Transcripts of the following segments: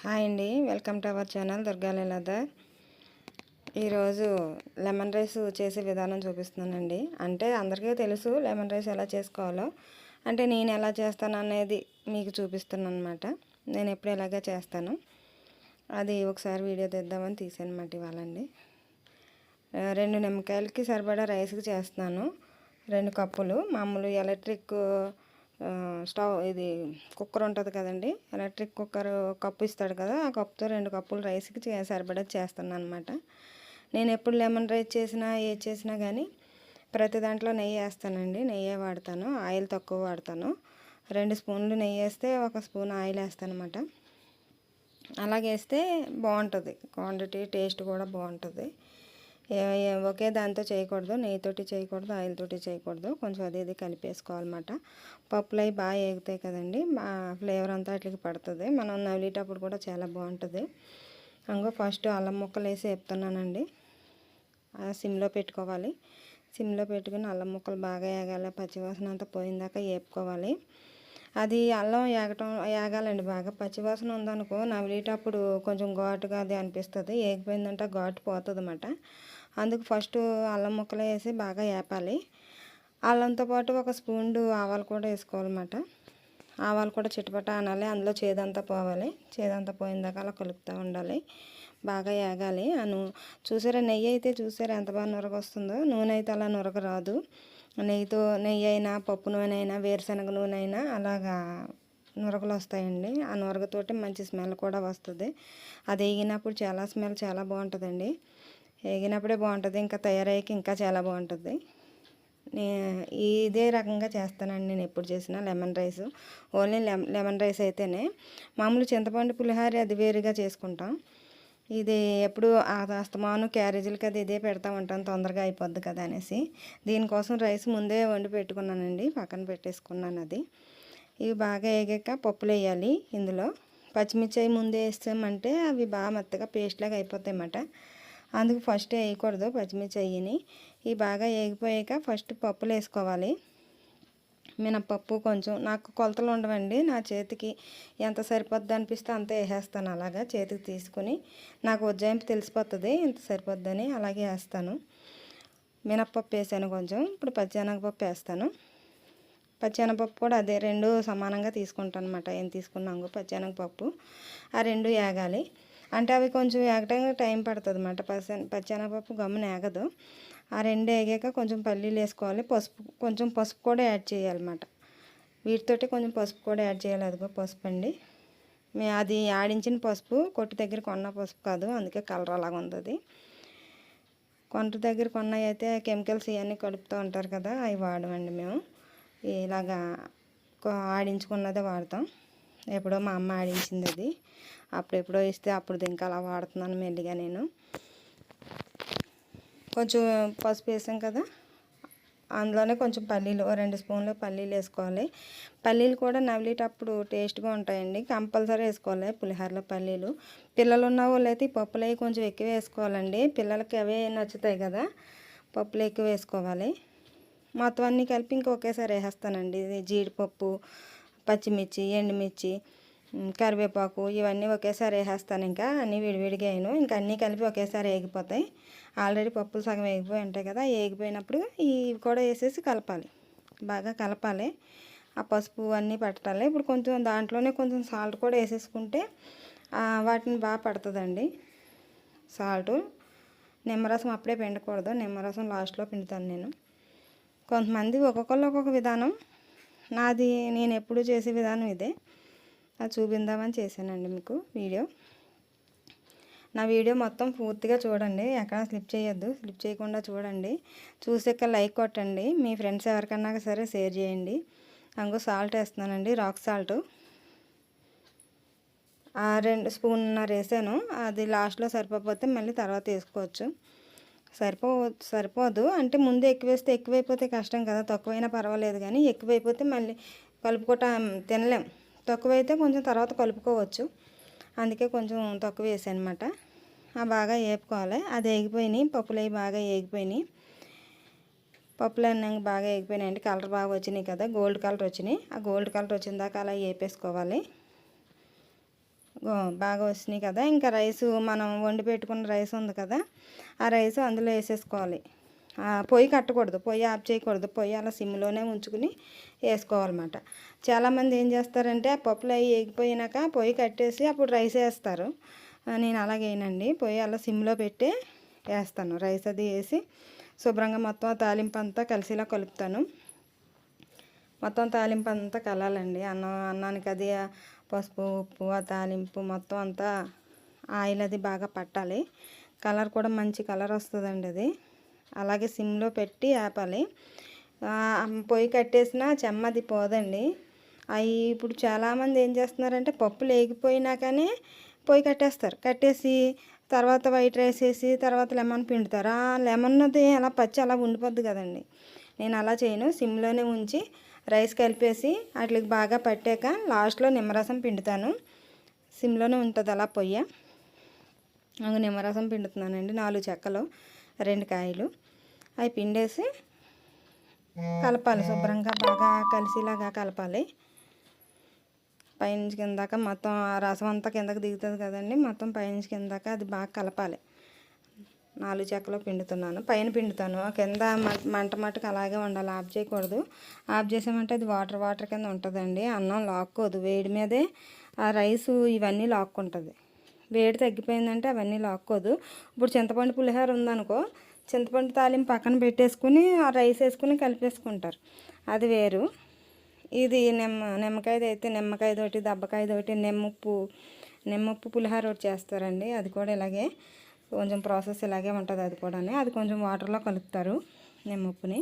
Hi అండి, welcome to our channel Durga Leeladhar. ఈరోజు lemon rice చేసే విధానం చూపిస్తున్నానండి. అంటే అందరికీ తెలుసు లెమన్ రైస్ ఎలా చేసుకోవాలో, అంటే నేను ఎలా చేస్తాను అనేది మీకు చూపిస్తున్నాను అనమాట. నేను ఎప్పుడు ఎలాగే చేస్తాను, అది ఒకసారి వీడియో తీద్దామని తీసాను అన్నమాట ఇవాళండి. 2 నిమ్మకాయలకి సరిపడా రైస్కి చేస్తున్నాను. 2 కప్పులు మామూలు ఎలక్ట్రిక్ స్టవ్, ఇది కుక్కర్ ఉంటుంది కదండి, ఎలక్ట్రిక్ కుక్కర్ కప్పు ఇస్తాడు కదా, ఆ కప్పుతో 2 కప్పులు రైస్కి సరిపడా చేస్తున్నాను అనమాట. నేను ఎప్పుడు లెమన్ రైస్ చేసినా ఏది చేసినా కానీ ప్రతి దాంట్లో నెయ్యి వేస్తానండి. నెయ్యే వాడతాను, ఆయిల్ తక్కువ వాడతాను. 2 స్పూన్లు నెయ్యి వేస్తే 1 స్పూన్ ఆయిల్ వేస్తాను అనమాట. అలాగేస్తే బాగుంటుంది, క్వాంటిటీ టేస్ట్ కూడా బాగుంటుంది. ఒకే దాంతో చేయకూడదు, నెయ్యితోటి చేయకూడదు, ఆయిల్ తోటి చేయకూడదు. కొంచెం అది ఇది కలిపేసుకోవాలన్నమాట. పప్పులు అవి బాగా ఏగుతాయి కదండి, ఫ్లేవర్ అంతా వాటికి పడుతుంది. మనం నవ్వులేటప్పుడు కూడా చాలా బాగుంటుంది. అంగో ఫస్ట్ అల్లం ముక్కలు వేసి వేపుతున్నానండి. సిమ్లో పెట్టుకోవాలి. సిమ్లో పెట్టుకుని అల్లం ముక్కలు బాగా ఏగాలి, పచ్చివాసన అంతా పోయిందాకా వేపుకోవాలి. అది అల్లం ఏగాలండి బాగా. పచ్చివాసన ఉందనుకో నవ్వులేటప్పుడు కొంచెం ఘాటుగా అది అనిపిస్తుంది, ఏగిపోయిందంటే ఘాటు పోతుంది అన్నమాట. అందుకు ఫస్ట్ అల్లం ముక్కలు వేసి బాగా వేపాలి. అల్లంతో పాటు 1 స్పూన్ ఆవాలు కూడా వేసుకోవాలన్నమాట. ఆవాలు కూడా చిటపట అనాలి, అందులో చేదంతా పోవాలి. చేదంతా పోయిందాక అలా కలుపుతూ ఉండాలి, బాగా ఏగాలి. చూసారా నెయ్యి అయితే చూసారా ఎంత బాగా నురగ వస్తుందో. నూనె అయితే అలా నురగ రాదు. నెయ్యి అయినా, పప్పు నూనె అయినా, వేరుశనగ నూనె అయినా అలాగా నురగలు వస్తాయండి. ఆ నురగతోటి మంచి స్మెల్ కూడా వస్తుంది. అది వేగినప్పుడు స్మెల్ చాలా బాగుంటుందండి. వేగినప్పుడే బాగుంటుంది, ఇంకా తయారయ్యాక ఇంకా చాలా బాగుంటుంది. ఇదే రకంగా చేస్తానండి నేను ఎప్పుడు చేసినా lemon rice. Only lemon rice అయితేనే. మామూలు చింతపండు పులిహోర అది వేరుగా చేసుకుంటాం. ఇది ఎప్పుడు అస్తమాను క్యారేజీలకి అది ఇదే పెడతా ఉంటాను, తొందరగా అయిపోద్ది కదా అనేసి దీనికోసం రైస్ ముందే వండి పెట్టుకున్నానండి, పక్కన పెట్టేసుకున్నాను. అది ఇవి బాగా వేగాక పప్పులు వేయాలి. ఇందులో పచ్చిమిర్చి అవి ముందే వేస్తామంటే అవి బాగా మెత్తగా పేస్ట్ లాగా అయిపోతాయి అన్నమాట. అందుకు ఫస్ట్ వేయకూడదు పచ్చిమిర్చి అయ్యిని. ఇవి బాగా వేగిపోయాక ఫస్ట్ పప్పులు వేసుకోవాలి. మినపప్పు కొంచెం, నాకు కొలతలు ఉండవండి, నా చేతికి ఎంత సరిపోద్ది అనిపిస్తే అంత వేసేస్తాను. అలాగా చేతికి తీసుకుని నాకు ఉజ్జాయింపు తెలిసిపోతుంది ఎంత సరిపోద్దని, అలాగే వేస్తాను. మినపప్పు వేసాను కొంచెం. ఇప్పుడు పచ్చెనగపప్పు వేస్తాను. పచ్చెనగపప్పు కూడా అదే 2 సమానంగా తీసుకుంటాను అనమాట. ఏం తీసుకున్నాము పచ్చెనగపప్పు, ఆ 2 వేగాలి. అంటే అవి కొంచెం వేగటానికి టైం పడుతుంది అన్నమాట. పచ్చెనగపప్పు గమ్మున వేగదు. ఆ 2 వేగాక కొంచెం పల్లీలు వేసుకోవాలి. కొంచెం పసుపు కూడా యాడ్ చేయాలన్నమాట. వీటితోటి కొంచెం పసుపు కూడా యాడ్ చేయాలి. అదిగో పసుపు అండి, అది ఆడించిన పసుపు, కొట్టు దగ్గర కొన్న పసుపు కాదు, అందుకే కలర్ అలాగ ఉంది. కొట్టు దగ్గర కొన్నవి అయితే కెమికల్స్ ఇవన్నీ కలుపుతూ ఉంటారు కదా, అవి వాడమండి మేము. ఇలాగా ఆడించుకున్నదే వాడతాం. ఎప్పుడో మా అమ్మ ఆడించింది అది, అప్పుడెప్పుడో ఇస్తే అప్పుడు ఇంకా అలా వాడుతున్నాను మెల్లిగా నేను. కొంచెం పసుపు వేసాం కదా, అందులోనే కొంచెం పల్లీలు 2 స్పూన్లు పల్లీలు వేసుకోవాలి. పల్లీలు కూడా నవ్వులేటప్పుడు టేస్ట్గా ఉంటాయండి, కంపల్సరీ వేసుకోవాలి పులిహోరలో పల్లీలు. పిల్లలు ఉన్న వాళ్ళు అయితే ఈ పప్పులు అవి కొంచెం ఎక్కువ వేసుకోవాలండి, పిల్లలకి అవే నచ్చుతాయి కదా, పప్పులు ఎక్కువ వేసుకోవాలి. మొత్తం అన్నీ కలిపి ఇంకా ఒకేసారి వేసేస్తానండి. ఇది జీడిపప్పు, పచ్చిమిర్చి, ఎండుమిర్చి, కరివేపాకు ఇవన్నీ ఒకేసారి వేసేస్తాను. ఇంకా అన్నీ విడివిడిగా వేయను, ఇంకా అన్నీ కలిపి ఒకేసారి వేగిపోతాయి. ఆల్రెడీ పప్పులు సగం వేగిపోయి ఉంటాయి కదా, వేగిపోయినప్పుడు ఇవి కూడా వేసేసి కలపాలి, బాగా కలపాలి. ఆ పసుపు అన్నీ పట్టాలి. ఇప్పుడు కొంచెం దాంట్లోనే కొంచెం సాల్ట్ కూడా వేసేసుకుంటే వాటిని బాగా పడుతుందండి సాల్ట్. నిమ్మరసం అప్పుడే పిండకూడదు, నిమ్మరసం లాస్ట్లో పిండుతాను నేను. కొంతమంది ఒక్కొక్కళ్ళు ఒక్కొక్క విధానం, నేను ఎప్పుడు చేసే విధానం ఇదే. అది చూపిందామని చేశానండి మీకు వీడియో. నా వీడియో మొత్తం పూర్తిగా చూడండి, ఎక్కడ స్లిప్ చేయొద్దు, స్లిప్ చేయకుండా చూడండి. చూసాక లైక్ కొట్టండి, మీ ఫ్రెండ్స్ ఎవరికన్నా సరే షేర్ చేయండి. అంగో సాల్ట్ వేస్తున్నానండి, రాక్ సాల్ట్ 2 స్పూన్‌న్నర వేసాను. అది లాస్ట్లో సరిపోతే మళ్ళీ తర్వాత వేసుకోవచ్చు. సరిపోదు అంటే ముందే ఎక్కువ వేస్తే ఎక్కువైపోతే కష్టం కదా, తక్కువైనా పర్వాలేదు కానీ ఎక్కువైపోతే మళ్ళీ తినలేం. తక్కువైతే కొంచెం తర్వాత కలుపుకోవచ్చు, అందుకే కొంచెం తక్కువ వేసాను అనమాట. బాగా వేపుకోవాలి. అది వేగిపోయినాయి పప్పులు, అవి బాగా వేగిపోయినాయి. పప్పులు అన్నీ బాగా వేగిపోయినాయండి, కలర్ బాగా వచ్చినాయి కదా, గోల్డ్ కలర్ వచ్చినాయి. ఆ గోల్డ్ కలర్ వచ్చిన దాకా అలా వేపేసుకోవాలి. బాగా వచ్చినాయి కదా. ఇంకా రైసు మనం వండి పెట్టుకున్న రైస్ ఉంది కదా, ఆ రైస్ అందులో వేసేసుకోవాలి. పొయ్యి కట్టకూడదు, పొయ్యి ఆఫ్ చేయకూడదు, పొయ్యి అలా సిమ్లోనే ఉంచుకుని వేసుకోవాలన్నమాట. చాలామంది ఏం చేస్తారంటే ఆ పప్పులు అవి వేగిపోయినాక పొయ్యి కట్టేసి అప్పుడు రైస్ వేస్తారు. నేను అలాగేనండి, పొయ్యి అలా సిమ్లో పెట్టి వేస్తాను. రైస్ అది వేసి శుభ్రంగా మొత్తం తాలింపు అంతా కలిసిలా కలుపుతాను. మొత్తం తాలింపు అంతా కలాలండి. అన్నానికి అది పసుపు ఉప్పు ఆ తాలింపు మొత్తం అంతా ఆయిల్ అది బాగా పట్టాలి. కలర్ కూడా మంచి కలర్ వస్తుందండి అది. అలాగే సిమ్లో పెట్టి ఆపాలి. పొయ్యి కట్టేసిన చెమ్మది పోదండి. అవి ఇప్పుడు చాలామంది ఏం చేస్తున్నారంటే పప్పులు వేగిపోయినాకనే పొయ్యి కట్టేస్తారు. కట్టేసి తర్వాత వైట్ రైస్ వేసి తర్వాత లెమన్ పిండుతారు. ఆ లెమన్ అది అలా పచ్చి అలా ఉండిపోద్ది కదండి. నేను అలా చేయను, సిమ్లోనే ఉంచి రైస్ కలిపేసి వాటికి బాగా పట్టాక లాస్ట్లో నిమ్మరసం పిండుతాను. సిమ్లోనే ఉంటుంది అలా పొయ్యి. నిమ్మరసం పిండుతున్నానండి. 4 చెక్కలు 2 కాయలు అవి పిండేసి కలపాలి. శుభ్రంగా బాగా కలిసిలాగా కలపాలి. పైనుంచి కిందాక మొత్తం రసం అంతా కిందకి దిగుతుంది కదండి. మొత్తం పైనుంచి కిందాక అది బాగా కలపాలి. 4 చెక్కలు పిండుతున్నాను. పైన పిండుతాను, కింద మంట మట్టుకు అలాగే ఉండాలి, ఆఫ్ చేయకూడదు. ఆఫ్ చేసామంటే అది వాటర్ కింద ఉంటుందండి. అన్నం లాక్కోదు, వేడి మీదే ఆ రైసు ఇవన్నీ లాక్కుంటుంది. వేడి తగ్గిపోయిందంటే అవన్నీ లాక్కోదు. ఇప్పుడు చింతపండు పులిహోర ఉందనుకో, చింతపండు తాలింపు పక్కన పెట్టేసుకుని ఆ రైస్ వేసుకుని కలిపేసుకుంటారు, అది వేరు. ఇది నిమ్మకాయది అయితే నిమ్మకాయతోటి దబ్బకాయతోటి నిమ్మప్పు పులిహోర ఒకటి చేస్తారండి. అది కూడా ఇలాగే కొంచెం ప్రాసెస్ ఇలాగే ఉంటుంది. అది కూడా అది కొంచెం వాటర్లో కలుపుతారు నిమ్మప్పుని.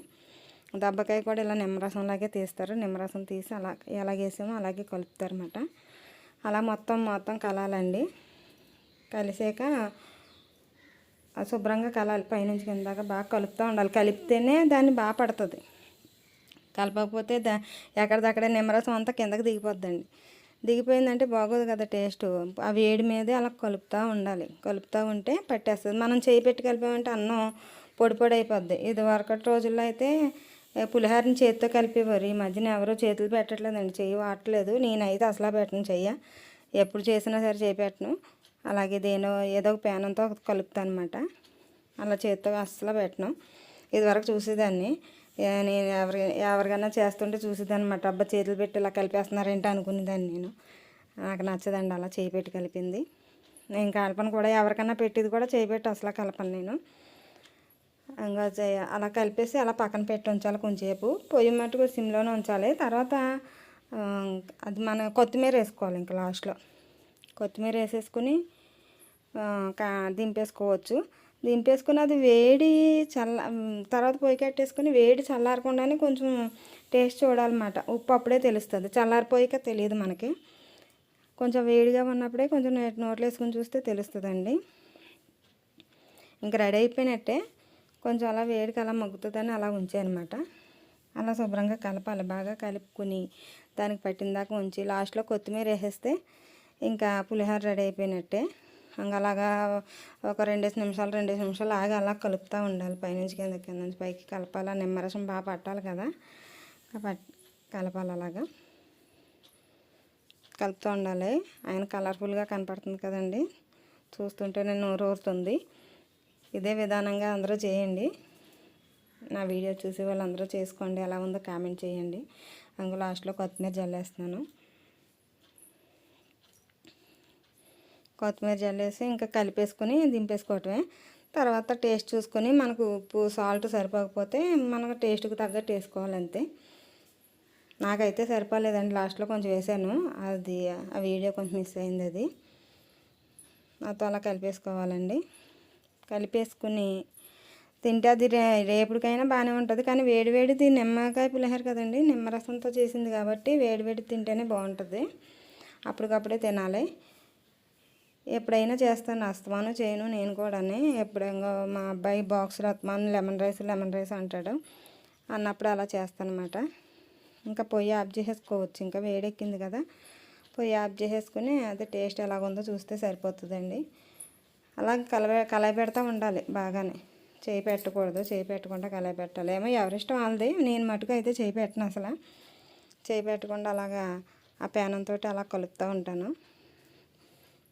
దబ్బకాయ కూడా ఇలా నిమ్మరసంలాగే తీస్తారు. నిమ్మరసం తీసి అలా ఎలాగేసామో అలాగే కలుపుతారు అన్నమాట. అలా మొత్తం కలాలండి. కలిసాక శుభ్రంగా కలాలి. పైనుంచి కిందాక బాగా కలుపుతూ ఉండాలి. కలిపితేనే దాన్ని బాగా పడుతుంది. కలపకపోతే ఎక్కడిదక్కడే నిమ్మరసం అంతా కిందకి దిగిపోద్దండి. దిగిపోయిందంటే బాగోదు కదా టేస్ట్. ఆ వేడి మీదే అలా కలుపుతూ ఉండాలి. కలుపుతూ ఉంటే పట్టేస్తుంది. మనం చేయి పెట్టి కలిపామంటే అన్నం పొడి పొడి అయిపోద్ది. ఇది వరకటి రోజుల్లో అయితే పులిహోరని చేతితో కలిపేవారు. ఈ మధ్యన ఎవరో చేతులు పెట్టట్లేదండి, చెయ్యి వాడట్లేదు. నేనైతే అసలు పెట్టను చెయ్య. ఎప్పుడు చేసినా సరే చేయి పెట్టను. అలాగే ఏదో ఒక పేనంతో కలుపుతాను అనమాట. అలా చేతితో అస్సలు పెట్టను. ఇదివరకు చూసేదాన్ని, నేను ఎవరికైనా చేస్తుంటే చూసేదాన్ని అనమాట. అబ్బా చేతులు పెట్టి ఇలా కలిపేస్తున్నారేంటి అనుకునేదాన్ని నేను. నాకు నచ్చదండి అలా చేయి పెట్టి కలిపింది. నేను కలపను కూడా, ఎవరికైనా పెట్టేది కూడా చేయి పెట్టి అసలు కలపను నేను. ఇంకా అలా కలిపేసి అలా పక్కన పెట్టి ఉంచాలి కొంచెంసేపు. పొయ్యి మట్టుకు సిమ్లోనే ఉంచాలి. తర్వాత అది మన కొత్తిమీర వేసుకోవాలి. ఇంకా లాస్ట్లో కొత్తిమీర వేసేసుకుని దింపేసుకోవచ్చు. దింపేసుకుని అది వేడి తర్వాత పొయ్యి కట్టేసుకుని వేడి చల్లారకుండానే కొంచెం టేస్ట్ చూడాలన్నమాట. ఉప్పు అప్పుడే తెలుస్తుంది, చల్లారిపోయాక తెలియదు మనకి. కొంచెం వేడిగా ఉన్నప్పుడే కొంచెం నోట్లో వేసుకుని చూస్తే తెలుస్తుందండి. ఇంకా రెడీ అయిపోయినట్టే. కొంచెం అలా వేడికి అలా మగ్గుతుందని అలా ఉంచాయన్నమాట. అలా శుభ్రంగా కలపాలి. బాగా కలుపుకుని దానికి పట్టిందాకా ఉంచి లాస్ట్లో కొత్తిమీర వేసేస్తే ఇంకా పులిహోర రెడీ అయిపోయినట్టే. ఇంకా అలాగా ఒక 2 నిమిషాలు ఆగి అలా కలుపుతూ ఉండాలి. పైనుంచి కింద నుంచి పైకి కలపాలి. నిమ్మరసం బాగా పట్టాలి కదా, కలపాలి. అలాగా కలుపుతూ ఉండాలి. ఆయన కలర్ఫుల్గా కనపడుతుంది కదండి, చూస్తుంటేనే నోరు ఊరుతుంది. ఇదే విధానంగా అందరూ చేయండి. నా వీడియో చూసి వాళ్ళందరూ చేసుకోండి. ఎలా ఉందో కామెంట్ చేయండి. అందులో లాస్ట్లో కొత్తిమీర జల్లేస్తున్నాను. కొత్తిమీర జల్లేసి ఇంకా కలిపేసుకొని దింపేసుకోవటమే. తర్వాత టేస్ట్ చూసుకొని మనకు ఉప్పు సాల్ట్ సరిపోకపోతే మనకు టేస్ట్కి తగ్గట్టు వేసుకోవాలంతే. నాకైతే సరిపోలేదండి, లాస్ట్లో కొంచెం వేసాను. అది ఆ వీడియో కొంచెం మిస్ అయింది. అది నాతో అలా కలిపేసుకోవాలండి. కలిపేసుకుని తింటే అది రేపటికైనా బాగానే ఉంటుంది. కానీ వేడివేడిది నిమ్మకాయ పులిహోర కదండి, నిమ్మరసంతో చేసింది కాబట్టి వేడివేడి తింటేనే బాగుంటుంది. అప్పటికప్పుడే తినాలి. ఎప్పుడైనా చేస్తాను, అస్తమానం చేయను నేను కూడా. ఎప్పుడైనా మా అబ్బాయి బాక్స్లో అస్తమానం లెమన్ రైస్ అంటాడు, అన్నప్పుడు అలా చేస్తానమాట. ఇంకా పొయ్యి ఆఫ్ చేసేసుకోవచ్చు. ఇంకా వేడెక్కింది కదా, పొయ్యి ఆఫ్ చేసేసుకుని అది టేస్ట్ ఎలాగుందో చూస్తే సరిపోతుందండి. అలా కలయి పెడతా ఉండాలి బాగానే. చేయి పెట్టకూడదు, చేయి పెట్టకుండా కలయి పెట్టాలి. ఏమో ఎవరిష్టం వాళ్ళది. నేను మటుకు అయితే చేయి పెట్టను, అసలు చేయి పెట్టకుండా అలాగా ఆ పేనంతో అలా కలుపుతూ ఉంటాను.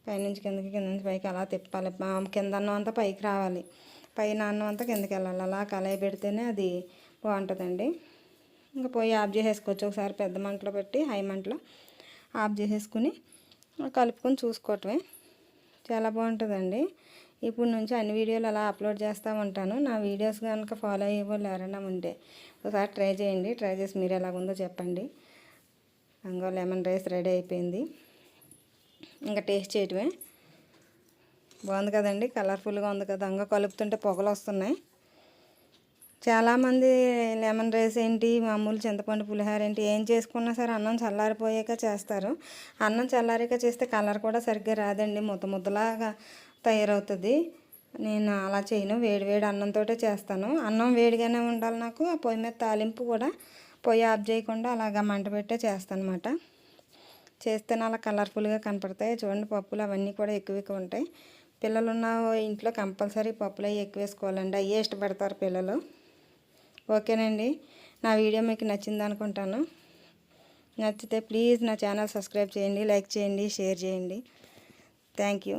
పైనుంచి కిందకి కింద నుంచి పైకి అలా తిప్పాలి. కింద అన్నం అంతా పైకి రావాలి, పైన అన్నం అంతా కిందకి వెళ్ళాలి. అలా కలయి పెడితేనే అది బాగుంటుందండి. ఇంకా పొయ్యి ఆఫ్ చేసేసుకోవచ్చు. ఒకసారి పెద్ద మంటలో పెట్టి హై మంటలో ఆఫ్ చేసేసుకుని కలుపుకొని చూసుకోవటమే. చాలా బాగుంటుందండి. ఇప్పుడు నుంచి అన్ని వీడియోలు అలా అప్లోడ్ చేస్తూ ఉంటాను. నా వీడియోస్ కనుక ఫాలో అయ్యే వాళ్ళు ఎవరైనా ఉంటే ఒకసారి ట్రై చేయండి. ట్రై చేసి మీరు ఎలాగుందో చెప్పండి. ఇంకో లెమన్ రైస్ రెడీ అయిపోయింది. ఇంకా టేస్ట్ చేయటమే. బాగుంది కదండి, కలర్ఫుల్గా ఉంది కదా. ఇంకా కలుపుతుంటే పొగలు వస్తున్నాయి. చాలామంది లెమన్ రైస్ ఏంటి, మామూలు చింతపండు పులిహోర ఏంటి, ఏం చేసుకున్నా సరే అన్నం చల్లారిపోయాక చేస్తారు. అన్నం చల్లారాక చేస్తే కలర్ కూడా సరిగ్గా రాదండి, ముద్ద ముద్దలాగా తయారవుతుంది. నేను అలా చేయను, వేడి వేడి అన్నంతో చేస్తాను. అన్నం వేడిగానే ఉండాలి నాకు. ఆ పొయ్యి మీద తాలింపు కూడా పొయ్యి ఆఫ్ చేయకుండా అలాగా మంట పెట్టే చేస్తాను అన్నమాట. చేస్తేనే అలా కలర్ఫుల్గా కనపడతాయి. చూడండి, పప్పులు అవన్నీ కూడా ఎక్కువ ఉంటాయి. పిల్లలు ఉన్న ఇంట్లో కంపల్సరీ పప్పులు అవి ఎక్కువ వేసుకోవాలండి. అవి ఇష్టపడతారు పిల్లలు. ఓకేనండి, నా వీడియో మీకు నచ్చింది అనుకుంటాను. నచ్చితే ప్లీజ్ నా ఛానల్ సబ్స్క్రైబ్ చేయండి, లైక్ చేయండి, షేర్ చేయండి. Thank you.